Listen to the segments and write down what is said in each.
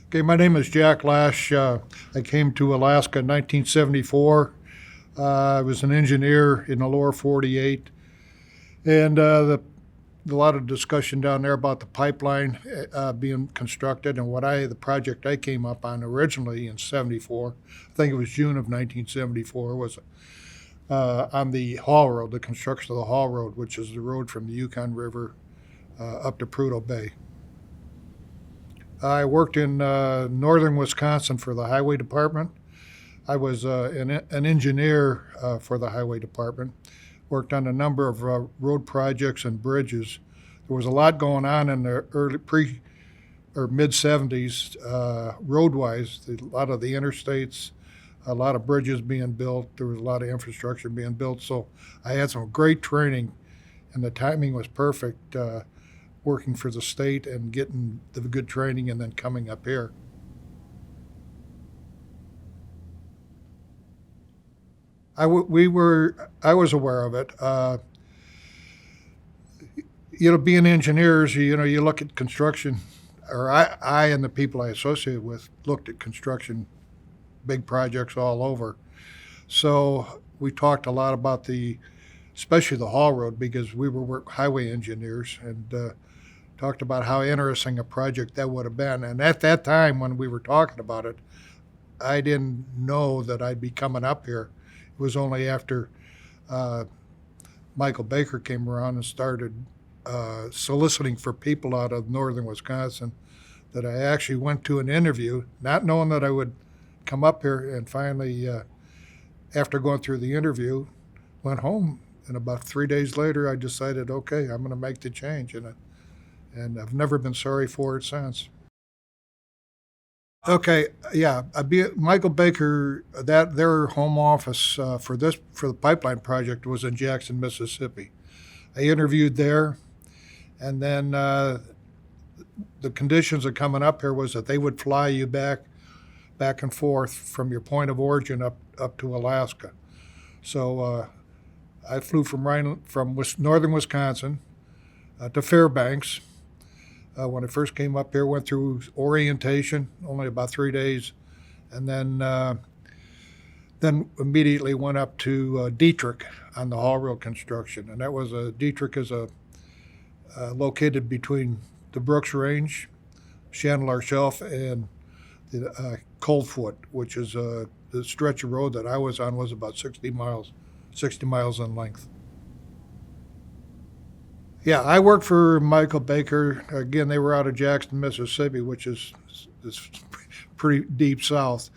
Okay, my name is Jack Laasch. I came to Alaska in 1974. I was an engineer in the lower 48, and a lot of discussion down there about the pipeline being constructed, and the project I came up on originally in '74. I think it was June of 1974. Was on the Haul Road, the construction of the Haul Road, which is the road from the Yukon River up to Prudhoe Bay. I worked in northern Wisconsin for the Highway Department. I was an engineer for the Highway Department. Worked on a number of road projects and bridges. There was a lot going on in the early or mid 70s road-wise. A lot of the interstates, a lot of bridges being built. There was a lot of infrastructure being built. So I had some great training, and the timing was perfect. Working for the state and getting the good training and then coming up here. I was aware of it. Being engineers, you look at construction, or I and the people I associated with looked at construction, big projects all over. So we talked a lot about especially the Haul Road, because we were highway engineers, and talked about how interesting a project that would have been. And at that time, when we were talking about it, I didn't know that I'd be coming up here. It was only after Michael Baker came around and started soliciting for people out of northern Wisconsin that I actually went to an interview, not knowing that I would come up here. And finally, after going through the interview, went home. And about 3 days later, I decided, okay, I'm going to make the change. And I've never been sorry for it since. Okay, yeah, Michael Baker, their home office for the pipeline project was in Jackson, Mississippi. I interviewed there, and then the conditions of coming up here was that they would fly you back and forth from your point of origin up to Alaska. So I flew from northern Wisconsin to Fairbanks. When I first came up here, went through orientation, only about 3 days, and then immediately went up to Dietrich on the Haul Road construction. And that was Dietrich is located between the Brooks Range, Chandler Shelf, and the Coldfoot, which is the stretch of road that I was on was about 60 miles in length. Yeah, I worked for Michael Baker. Again, they were out of Jackson, Mississippi, which is pretty deep south.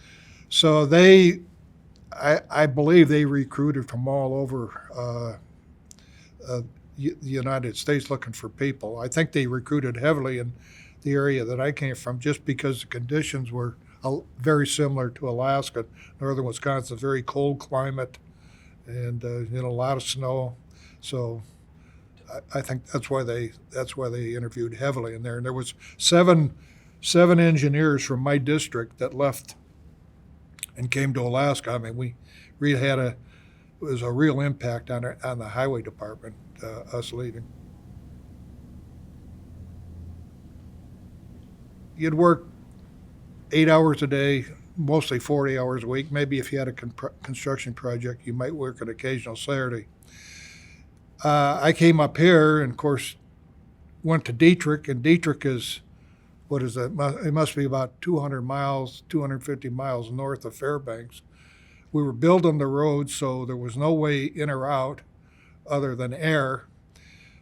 So I believe they recruited from all over the United States looking for people. I think they recruited heavily in the area that I came from, just because the conditions were very similar to Alaska. Northern Wisconsin, very cold climate, and a lot of snow. So I think that's why they interviewed heavily in there. And there was seven engineers from my district that left and came to Alaska. I mean, we really it was a real impact on the highway department, us leaving. You'd work 8 hours a day, mostly 40 hours a week. Maybe if you had a construction project, you might work an occasional Saturday. I came up here and, of course, went to Dietrich, and Dietrich is, what is that? It must be about 250 miles north of Fairbanks. We were building the road, so there was no way in or out other than air.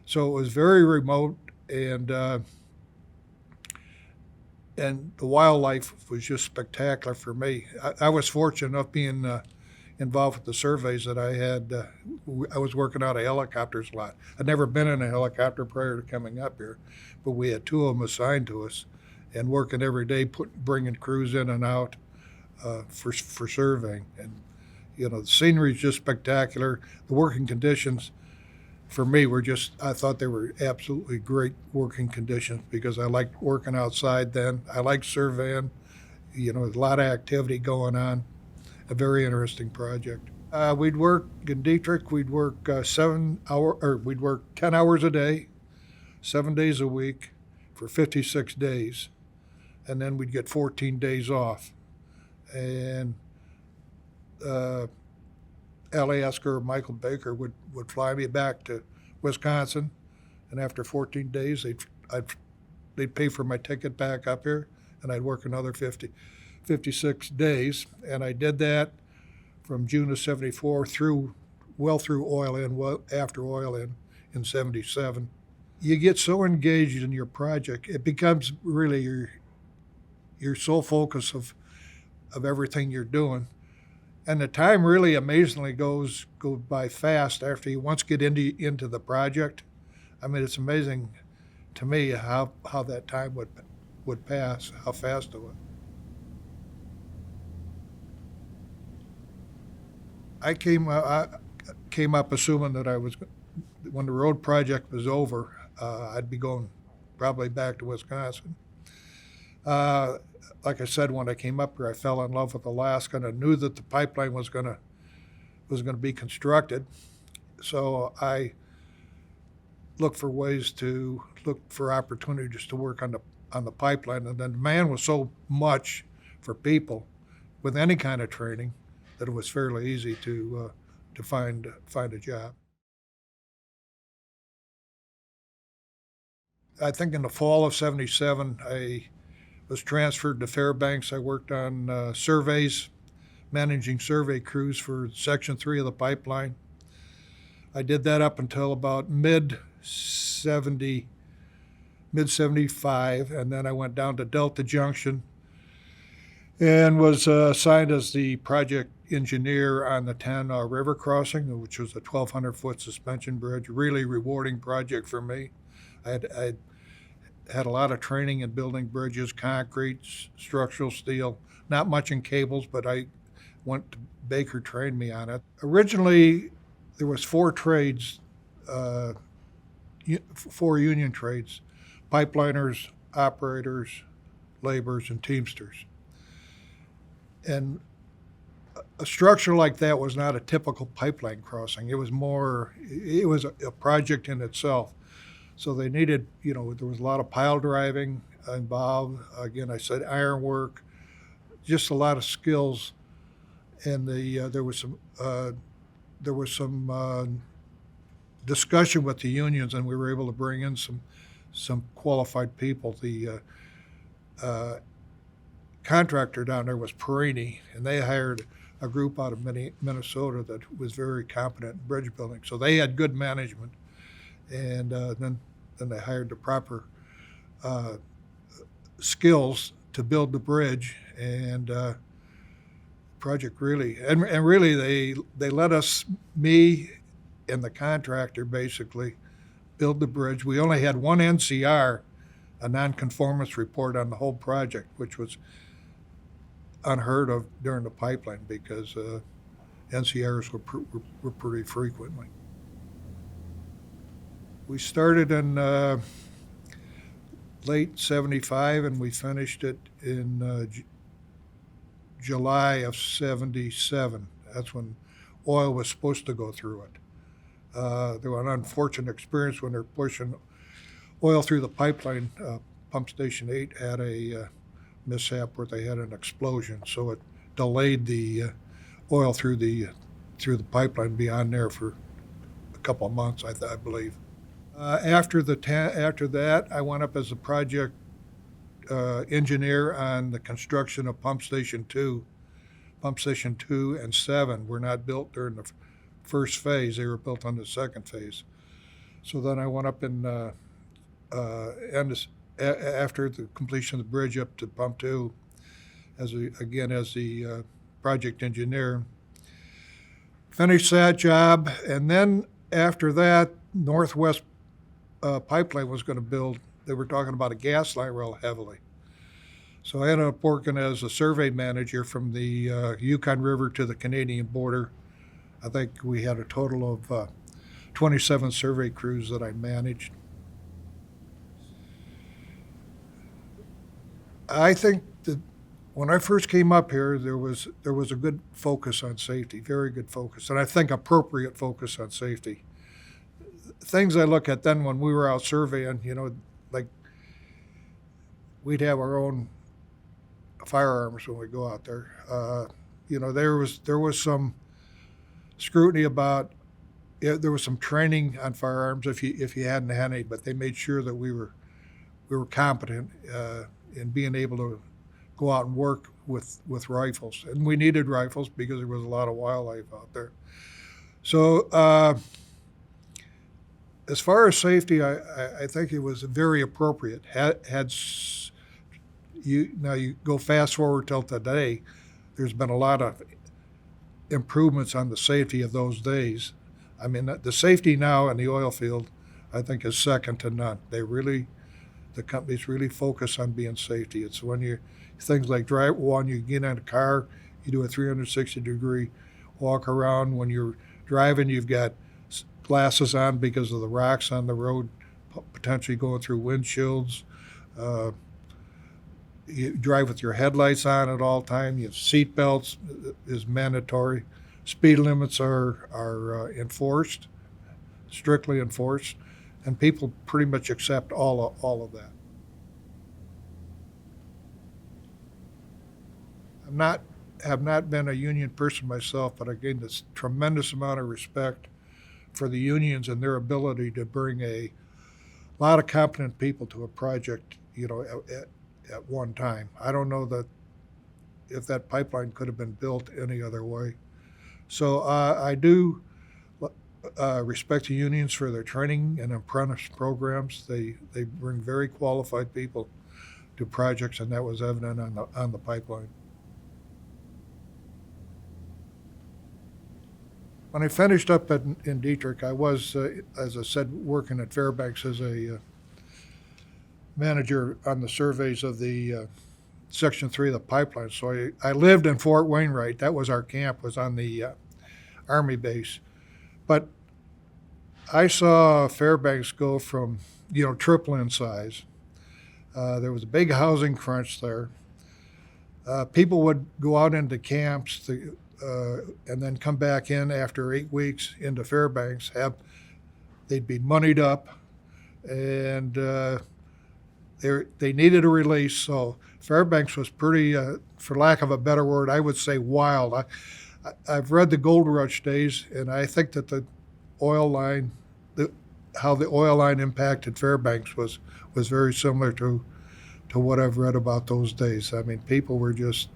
So it was very remote, and the wildlife was just spectacular for me. I was fortunate enough being involved with the surveys that I had. I was working out of helicopters a lot. I'd never been in a helicopter prior to coming up here, but we had two of them assigned to us, and working every day, bringing crews in and out for surveying. And the scenery is just spectacular. The working conditions for me I thought they were absolutely great working conditions, because I liked working outside then. I liked surveying, a lot of activity going on. A very interesting project. We'd work in Dietrich. We'd work 10 hours a day, 7 days a week, for 56 days, and then we'd get 14 days off. And Alaska or Michael Baker would fly me back to Wisconsin, and after 14 days, they'd pay for my ticket back up here, and I'd work another 56 days. And I did that from June of 74 through oil in, after oil in 77. You get so engaged in your project, it becomes really your sole focus of everything you're doing. And the time really amazingly goes by fast after you once get into the project. I mean, it's amazing to me how that time would pass, how fast it would. I came up assuming that when the road project was over, I'd be going probably back to Wisconsin. Like I said, when I came up here, I fell in love with Alaska, and I knew that the pipeline was going to be constructed. So I looked for opportunities to work on the pipeline, and the demand was so much for people with any kind of training that it was fairly easy to find a job. I think in the fall of 77, I was transferred to Fairbanks. I worked on surveys, managing survey crews for Section 3 of the pipeline. I did that up until about mid-75, and then I went down to Delta Junction and was assigned as the project engineer on the Tanana River crossing, which was a 1,200-foot suspension bridge. Really rewarding project for me. I had a lot of training in building bridges, concrete, structural steel, not much in cables, but Baker trained me on it. Originally, there was 4 trades, 4 union trades: pipeliners, operators, laborers, and teamsters. And a structure like that was not a typical pipeline crossing. It was a project in itself. So they needed, there was a lot of pile driving involved. Again, I said ironwork, just a lot of skills. And there was some discussion with the unions, and we were able to bring in some qualified people. The contractor down there was Perini, and they hired a group out of Minnesota that was very competent in bridge building. So they had good management, and then they hired the proper skills to build the bridge. And project really, and really they let me and the contractor basically build the bridge. We only had one NCR, a nonconformance report on the whole project, which was unheard of during the pipeline because NCRs were pretty frequently. We started in late 75 and we finished it in July of 77. That's when oil was supposed to go through it. There was an unfortunate experience when they're pushing oil through the pipeline. Pump Station 8 had a mishap where they had an explosion, so it delayed the oil through the pipeline beyond there for a couple of months, I believe. After that, I went up as a project engineer on the construction of Pump Station 2. Pump Station 2 and 7 were not built during the first phase. They were built on the second phase. So then I went up after the completion of the bridge up to Pump 2 as the project engineer. Finished that job, and then after that, Northwest Pipeline was going to build. They were talking about a gas line real heavily. So I ended up working as a survey manager from the Yukon River to the Canadian border. I think we had a total of 27 survey crews that I managed. I think that when I first came up here, there was a good focus on safety, very good focus, and I think appropriate focus on safety. Things I look at then when we were out surveying, like we'd have our own firearms when we go out there. There was some scrutiny about. Yeah, there was some training on firearms if you hadn't had any, but they made sure that we were competent in being able to go out and work with rifles, and we needed rifles because there was a lot of wildlife out there. So as far as safety, I think it was very appropriate. You go fast forward till today, there's been a lot of improvements on the safety of those days. I mean, the safety now in the oil field, I think, is second to none. The companies really focus on being safety. It's when things like you get in a car, you do a 360-degree walk around. When you're driving, you've got glasses on because of the rocks on the road, potentially going through windshields. You drive with your headlights on at all time. You have seat belts is mandatory. Speed limits are enforced, strictly enforced, and people pretty much accept all of that. Have not been a union person myself, but I gained this tremendous amount of respect for the unions and their ability to bring a lot of competent people to a project, at one time. I don't know that if that pipeline could have been built any other way. So I do respect the unions for their training and apprentice programs. They bring very qualified people to projects, and that was evident on the pipeline. When I finished up in Dietrich, I was, as I said, working at Fairbanks as a manager on the surveys of the Section 3 of the pipeline. So I lived in Fort Wainwright. That was our camp, was on the Army base. But I saw Fairbanks go from, triple in size. There was a big housing crunch there. People would go out into camps and then come back in after 8 weeks into Fairbanks. They'd be moneyed up, and they needed a release. So Fairbanks was pretty, for lack of a better word, I would say wild. I've read the Gold Rush days, and I think that the oil line, how the oil line impacted Fairbanks was very similar to what I've read about those days. I mean, people were just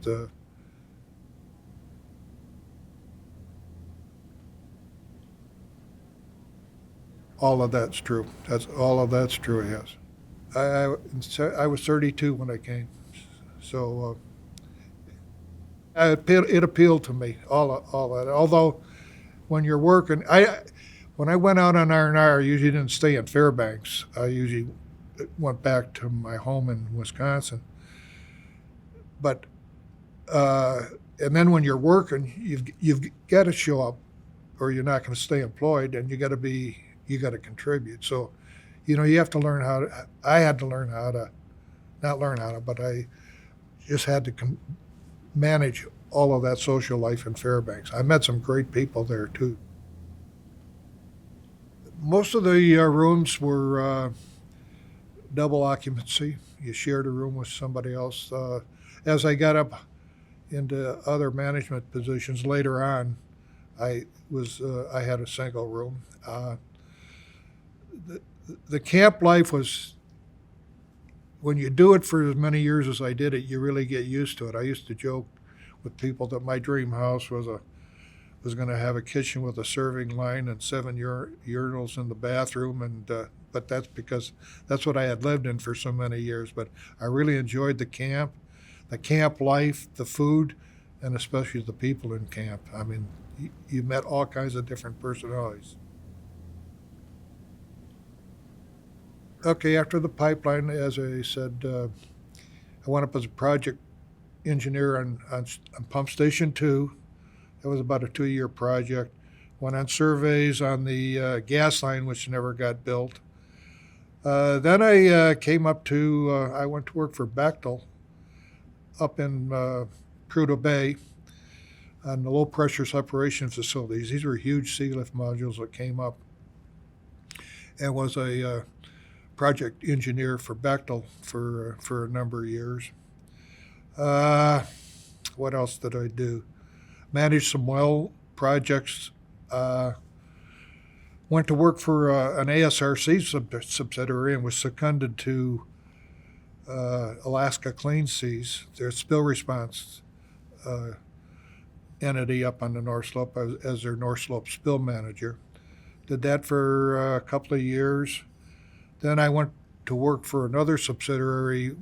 all of that's true. All of that's true. Yes, I was 32 when I came, so it appealed to me. All that. Although when you're working, when I went out on R&R, I usually didn't stay in Fairbanks. I usually went back to my home in Wisconsin. But and then when you're working, you've got to show up, or you're not going to stay employed, and you got to contribute. So, you have to learn how to. I had to learn how to, not learn how to, but I just had to manage all of that social life in Fairbanks. I met some great people there too. Most of the rooms were double occupancy. You shared a room with somebody else. As I got up into other management positions later on, I had a single room. The camp life was, when you do it for as many years as I did it, you really get used to it. I used to joke with people that my dream house was going to have a kitchen with a serving line and 7 urinals in the bathroom, and but that's because that's what I had lived in for so many years. But I really enjoyed the camp life, the food, and especially the people in camp. I mean, you met all kinds of different personalities. Okay, after the pipeline, as I said, I went up as a project engineer on Pump Station 2. That was about a 2-year project. Went on surveys on the gas line, which never got built. Then I came up to, I went to work for Bechtel up in Prudhoe Bay on the low-pressure separation facilities. These were huge sea lift modules that came up, and was a project engineer for Bechtel for a number of years. Uh, what else did I do? Managed some well projects. Uh, Went to work for an ASRC subsidiary and was seconded to Alaska Clean Seas, their spill response uh, entity up on the North Slope as their North Slope spill manager. Did that for a couple of years. Then I went to work for another subsidiary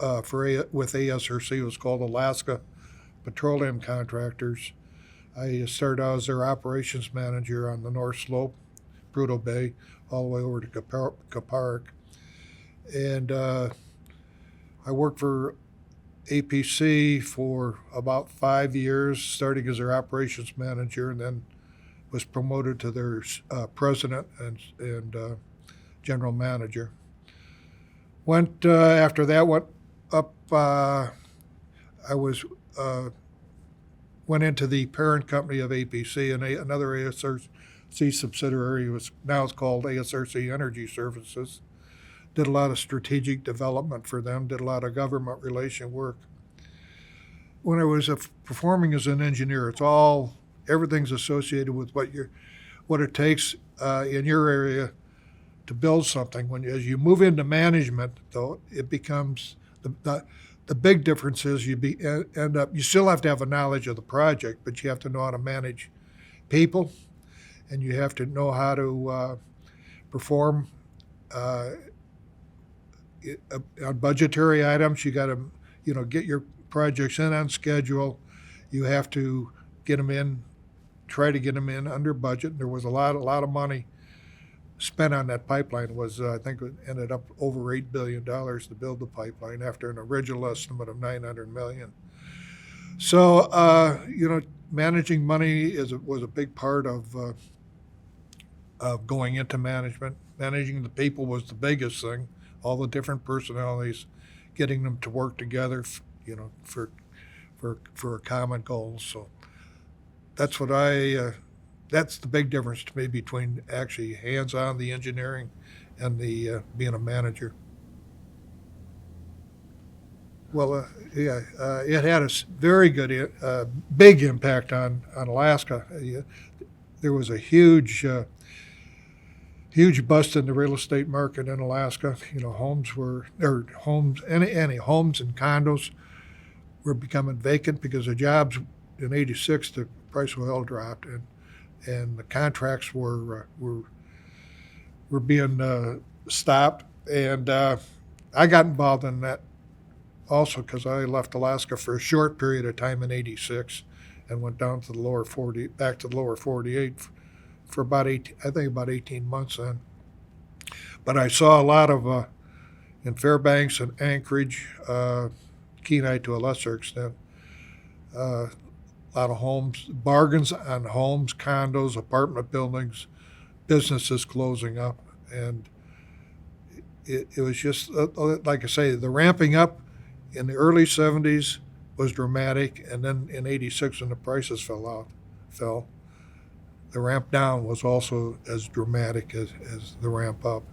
with ASRC. It was called Alaska Petroleum Contractors. I started out as their operations manager on the North Slope, Prudhoe Bay, all the way over to Kaparik. And I worked for APC for about 5 years, starting as their operations manager, and then was promoted to their president and general manager. Went after that. Went up. I was went into the parent company of APC, and another ASRC subsidiary was now it's called ASRC Energy Services. Did a lot of strategic development for them. Did a lot of government relation work. When I was performing as an engineer, everything's associated with what it takes in your area to build something. As you move into management, though, it becomes the big difference is you still have to have a knowledge of the project, but you have to know how to manage people, and you have to know how to perform on budgetary items. You got to get your projects in on schedule. You have to try to get them in under budget. There was a lot of money spent on that pipeline. I think it ended up over $8 billion to build the pipeline after an original estimate of $900 million. So managing money was a big part of going into management. Managing the people was the biggest thing. All the different personalities, getting them to work together, for a common goal. So that's what that's the big difference to me between actually hands-on the engineering and the being a manager. Well, it had a very good, big impact on Alaska. There was a huge bust in the real estate market in Alaska. Any homes and condos were becoming vacant because the jobs in '86, the price of oil dropped, and the contracts were being stopped. And I got involved in that also because I left Alaska for a short period of time in '86 and went down to back to the lower 48 for about 18 months then. But I saw a lot of in Fairbanks and Anchorage, Kenai to a lesser extent, a lot of homes, bargains on homes, condos, apartment buildings, businesses closing up. And it was just, like I say, the ramping up in the early 70s was dramatic. And then in '86, when the prices fell, the ramp down was also as dramatic as the ramp up.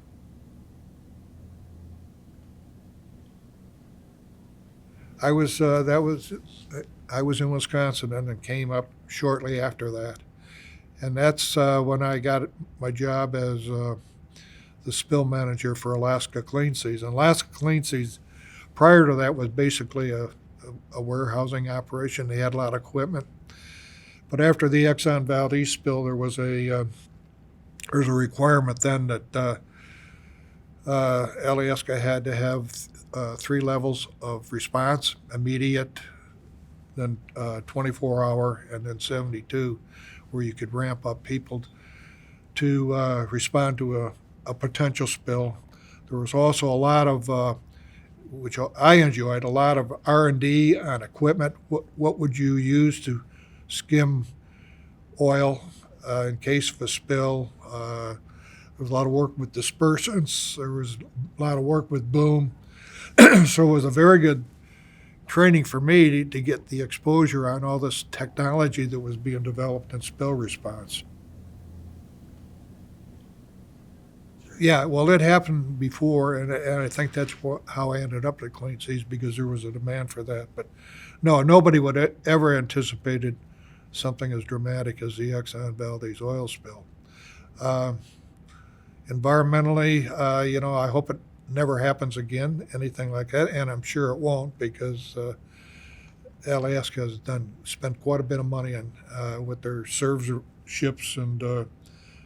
I was in Wisconsin and then came up shortly after that, and that's when I got my job as the spill manager for Alaska Clean Seas. And Alaska Clean Seas, prior to that, was basically a warehousing operation. They had a lot of equipment, but after the Exxon Valdez spill, there was a requirement then that Alaska had to have 3 levels of response: immediate, then 24-hour, and then 72, where you could ramp up people to respond to a potential spill. There was also a lot of, which I enjoyed, a lot of R&D on equipment. What would you use to skim oil in case of a spill? There was a lot of work with dispersants. There was a lot of work with boom. So it was a very good training for me to get the exposure on all this technology that was being developed in spill response. Yeah, well, it happened before, and I think that's how I ended up at Clean Seas because there was a demand for that. But no, nobody would ever anticipated something as dramatic as the Exxon Valdez oil spill. Uh, Environmentally, I hope it never happens again, anything like that, and I'm sure it won't because Alaska has spent quite a bit of money on with their serve ships and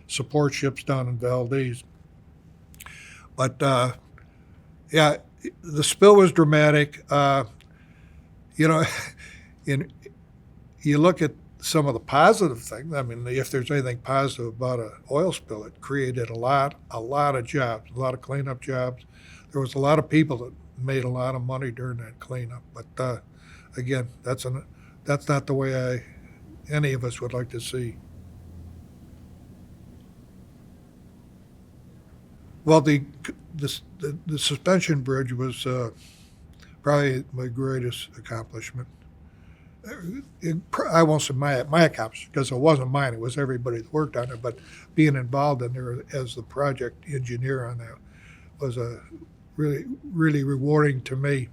support ships down in Valdez. But yeah, the spill was dramatic. You know, in you look at some of the positive things. I mean, if there's anything positive about an oil spill, it created a lot of jobs, a lot of cleanup jobs. There was a lot of people that made a lot of money during that cleanup. But again, that's not the way any of us would like to see. Well, the suspension bridge was probably my greatest accomplishment. I won't say my accomplishment because it wasn't mine. It was everybody that worked on it. But being involved in there as the project engineer on that was a really rewarding to me.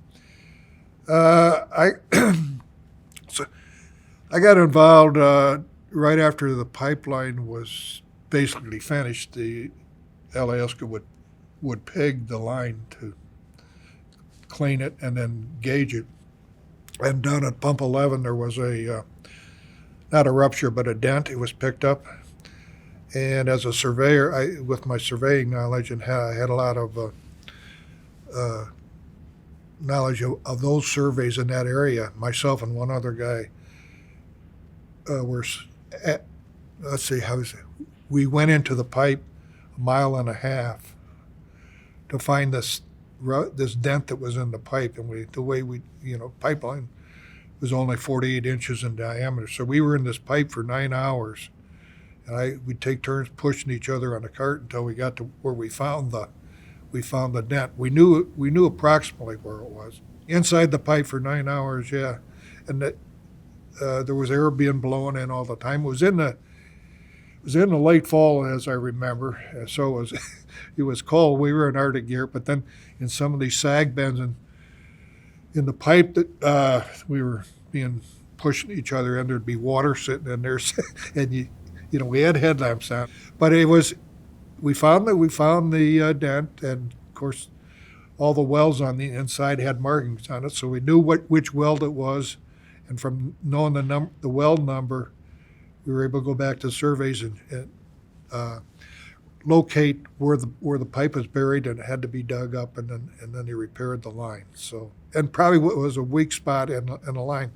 I so I got involved right after the pipeline was basically finished. The Alaska would peg the line to clean it and then gauge it. And down at pump 11, there was not a rupture, but a dent. It was picked up. And as a surveyor, with my surveying knowledge, and I had a lot of uh, knowledge of those surveys in that area, myself and one other guy were, at, let's see, how is it? We went into the pipe a mile and a half to find this dent that was in the pipe, and the way pipeline was only 48 inches in diameter, so we were in this pipe for 9 hours, and we'd take turns pushing each other on the cart until we got to where we found the dent. We knew approximately where it was inside the pipe for 9 hours, yeah, and that there was air being blown in all the time. It was in the late fall, as I remember, so it was it was cold. We were in Arctic gear, but then in some of these sag bends in the pipe that we were being pushing each other in, there'd be water sitting in there, and we had headlamps on. But we found the dent, and of course all the welds on the inside had markings on it, so we knew which weld it was, and from knowing the weld number, we were able to go back to surveys and locate where the pipe was buried, and it had to be dug up, and then they repaired the line. So, and probably what was a weak spot in the line.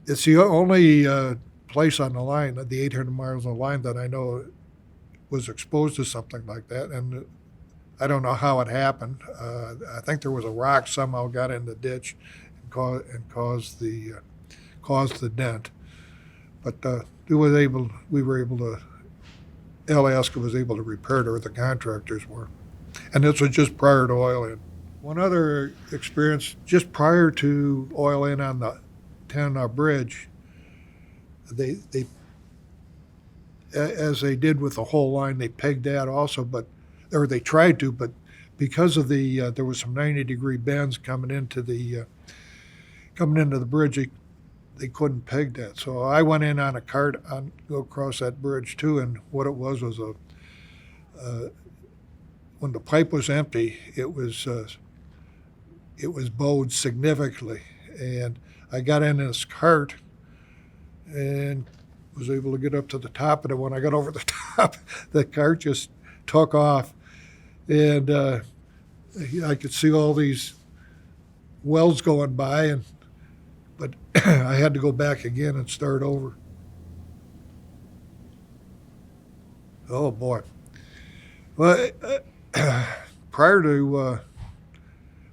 It's the only place on the line, the 800 miles of the line, that I know was exposed to something like that, and I don't know how it happened. I think there was a rock somehow got in the ditch and caused the dent. But we were able to. Alaska was able to repair it, or the contractors were, and this was just prior to oil in. One other experience, just prior to oil in on the Tanana Bridge, they as they did with the whole line, they pegged that also, or they tried to, but because of there was some 90-degree bends coming into the bridge, they couldn't peg that. So I went in on a cart go across that bridge too, and what it was when the pipe was empty, it was bowed significantly, and I got in this cart and was able to get up to the top, and when I got over the top, the cart just took off, and I could see all these welds going by, but I had to go back again and start over. Oh boy! Well, prior to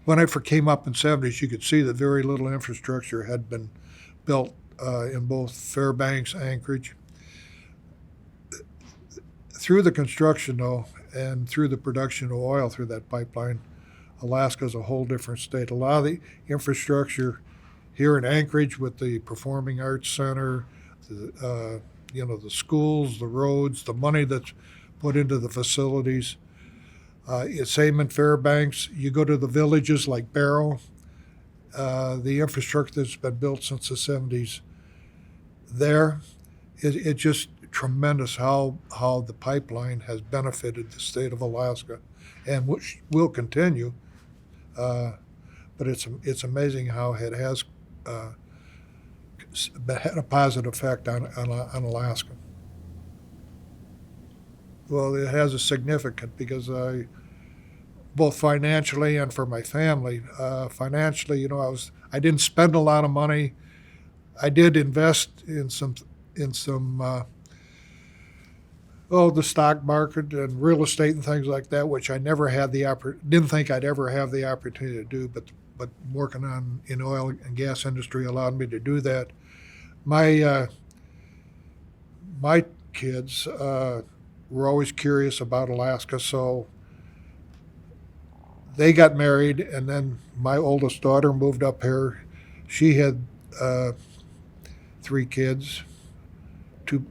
when I first came up in '70s, you could see that very little infrastructure had been built in both Fairbanks, Anchorage. Through the construction, though, and through the production of oil through that pipeline, Alaska's a whole different state. A lot of the infrastructure here in Anchorage, with the Performing Arts Center, the schools, the roads, the money that's put into the facilities, Same in Fairbanks. You go to the villages like Barrow, the infrastructure that's been built since the 70s there, it's just tremendous how the pipeline has benefited the state of Alaska and which will continue. But it's amazing how it has had a positive effect on Alaska. Well, it has a significant because both financially and for my family. Financially, I didn't spend a lot of money. I did invest in some the stock market and real estate and things like that, which I never had didn't think I'd ever have the opportunity to do, but working in oil and gas industry allowed me to do that. My kids were always curious about Alaska, so they got married, and then my oldest daughter moved up here. She had 3 kids, two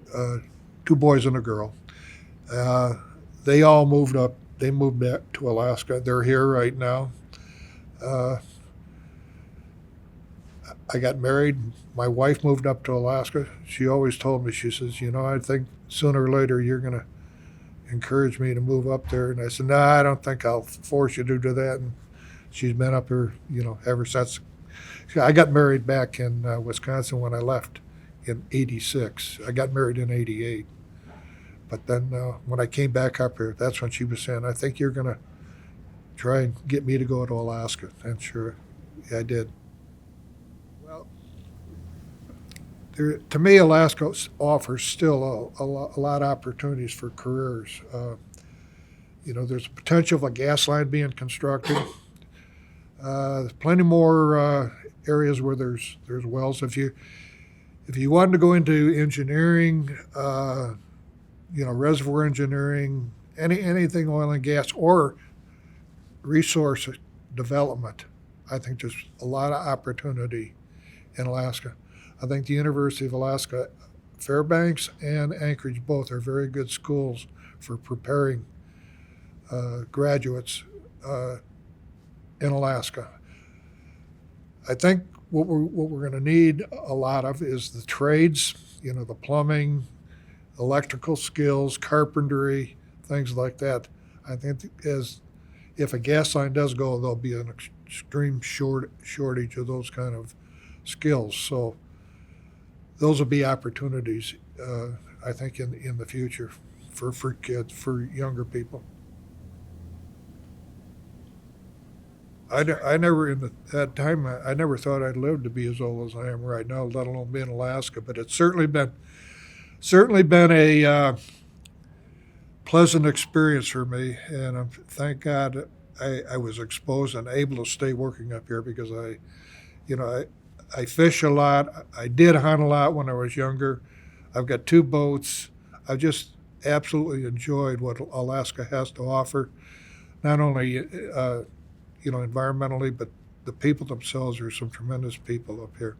boys and a girl. They all moved up. They moved back to Alaska. They're here right now. I got married. My wife moved up to Alaska. She always told me, she says, I think sooner or later you're going to encourage me to move up there. And I said, no, I don't think I'll force you to do that. And she's been up here, ever since. I got married back in Wisconsin when I left in '86. I got married in '88. But then when I came back up here, that's when she was saying, I think you're going to try and get me to go to Alaska. And sure, yeah, I did. Well, to me, Alaska offers still a lot of opportunities for careers. There's a potential of a gas line being constructed. There's plenty more areas where there's wells. If you wanted to go into engineering, reservoir engineering, anything oil and gas or resource development, I think there's a lot of opportunity in Alaska. I think the University of Alaska, Fairbanks and Anchorage both are very good schools for preparing graduates in Alaska. I think what we're going to need a lot of is the trades, the plumbing, electrical skills, carpentry, things like that. I think if a gas line does go, there'll be an extreme shortage of those kind of skills. So those will be opportunities, I think, in the future for kids, for younger people. I never that time I never thought I'd live to be as old as I am right now, let alone be in Alaska. But it's certainly been a pleasant experience for me, and thank God I was exposed and able to stay working up here because I fish a lot. I did hunt a lot when I was younger. I've got 2 boats. I just absolutely enjoyed what Alaska has to offer, not only environmentally, but the people themselves are some tremendous people up here.